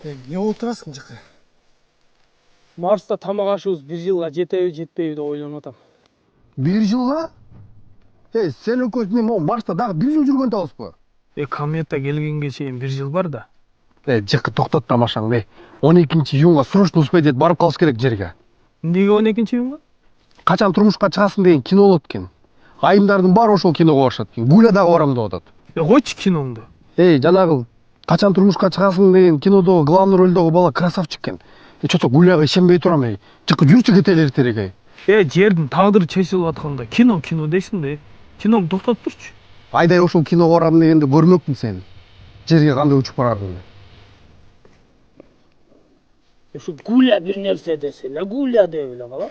Не болуп турасың жакы? Марста тамак ашыбыз 1 жылга жетеби жетпейби деп ойлонуп атам. 1 жылга? Сен экөөбүз могу Марста дагы 1 жыл жүргөн атабызбы? Комета келгенге чейин 1 жыл бар да. Жыкы токтот тамашаңды. 12-июнга срочно успеть етип барып калыш керек жерге. Эмнеге 12-июнга? Качан турмушка чыгасың деген кино болот экен. Айымдардын баары ошол киного барышат экен. Гуля дагы барам деп атат. Койчу киноңду. Жанагы качан турмушка чыгасың деген кинодогу главный рөлдөгү бала красавчик экен. Чото Гуляга ишенбей турам. Жыкы жүрчү кетели эртерээк. Жердин тагдыры чечилип атканда кино дейсиң да. Киноңду токтотуп турчу. Айдай ошол киного барам дегенде көрмөкмүн сени. Жерге кандай учуп барардың. Ушу Гуля бир нерсе десе, Гуля деп эле кала.